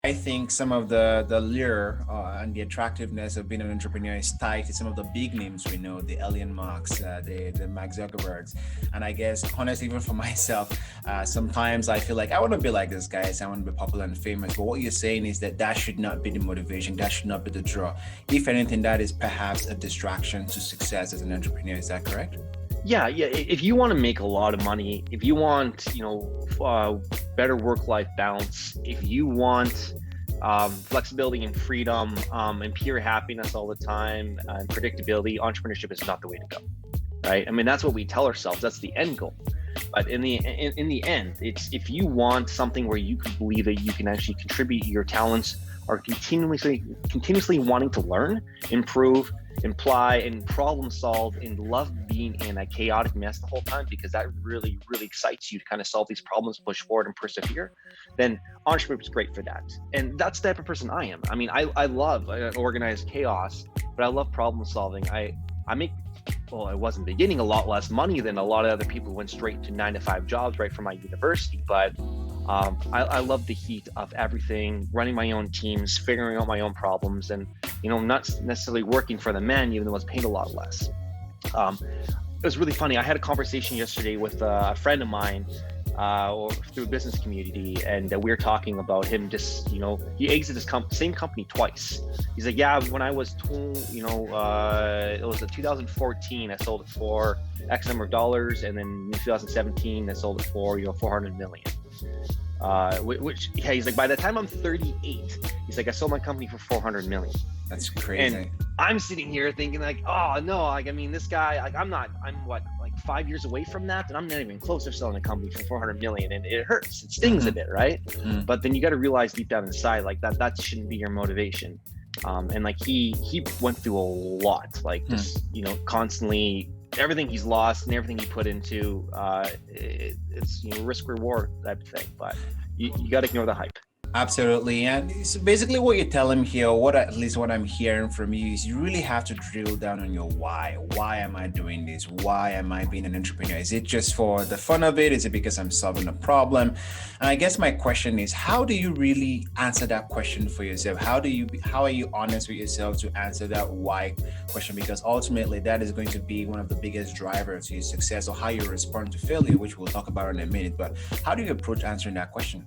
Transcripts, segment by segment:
I think some of the lure and the attractiveness of being an entrepreneur is tied to some of the big names we know, the Elon Musk, the Mark Zuckerbergs. And I guess, honestly, even for myself, sometimes I feel like I want to be like these guys. I want to be popular and famous. But what you're saying is that should not be the motivation. That should not be the draw. If anything, that is perhaps a distraction to success as an entrepreneur. Is that correct? Yeah. If you want to make a lot of money, if you want, better work-life balance, if you want flexibility and freedom and pure happiness all the time and predictability, entrepreneurship is not the way to go, right? I mean, that's what we tell ourselves. That's the end goal. But in the end, it's if you want something where you can believe that you can actually contribute your talents, are continuously wanting to learn, improve, imply, and problem solve, and love being in a chaotic mess the whole time, because that really, really excites you to kind of solve these problems, push forward, and persevere, then entrepreneurship is great for that. And that's the type of person I am. I mean, I love organized chaos, but I love problem solving. I make, well, I was in the beginning a lot less money than a lot of other people who went straight to 9-to-5 jobs right from my university, but I love the heat of everything, running my own teams, figuring out my own problems, and not necessarily working for the man, even though I was paid a lot less. It was really funny. I had a conversation yesterday with a friend of mine through a business community, and we were talking about him just, he exited his same company twice. He's like, yeah, when I was, it was in 2014, I sold it for X number of dollars, and then in 2017, I sold it for, 400 million. He's like, by the time I'm 38, he's like, I sold my company for 400 million. That's crazy. And I'm sitting here thinking like, oh no, this guy, I'm 5 years away from that, and I'm not even close to selling a company for 400 million, and it hurts, it stings a bit, right? But then you got to realize deep down inside, like that shouldn't be your motivation. And like he went through a lot, like just constantly everything he's lost and everything he put into it's risk reward type of thing, but you got to ignore the hype. Absolutely. And so basically what you're telling me here, at least what I'm hearing from you, is you really have to drill down on your why. Why am I doing this? Why am I being an entrepreneur? Is it just for the fun of it? Is it because I'm solving a problem? And I guess my question is, how do you really answer that question for yourself? How are you honest with yourself to answer that why question? Because ultimately that is going to be one of the biggest drivers to your success, or how you respond to failure, which we'll talk about in a minute. But how do you approach answering that question?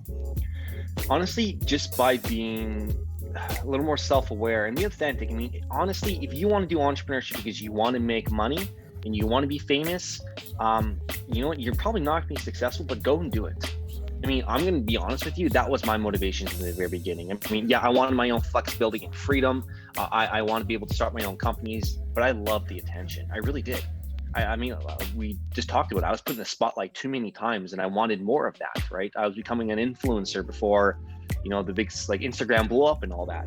Honestly, just by being a little more self-aware and be authentic. I mean, honestly, if you want to do entrepreneurship because you want to make money and you want to be famous, you know what? You're probably not going to be successful, but go and do it. I mean, I'm going to be honest with you. That was my motivation from the very beginning. I mean, yeah, I wanted my own flexibility and freedom. I want to be able to start my own companies, but I loved the attention. I really did. I mean, we just talked about it. I was put in the spotlight too many times, and I wanted more of that, right? I was becoming an influencer before, the big Instagram blew up and all that.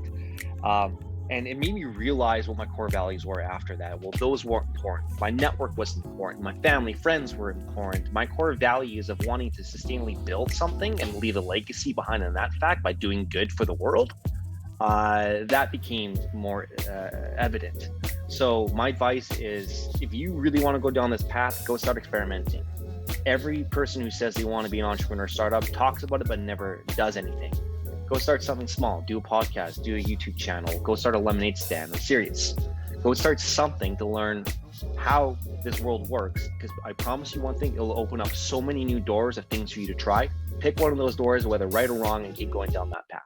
And it made me realize what my core values were after that. Well, those were important. My network was important. My family, friends were important. My core values of wanting to sustainably build something and leave a legacy behind in that fact by doing good for the world, that became more evident. So my advice is, if you really want to go down this path, go start experimenting. Every person who says they want to be an entrepreneur startup talks about it, but never does anything. Go start something small, do a podcast, do a YouTube channel, go start a lemonade stand. I'm serious. Go start something to learn how this world works, because I promise you one thing, it'll open up so many new doors of things for you to try. Pick one of those doors, whether right or wrong, and keep going down that path.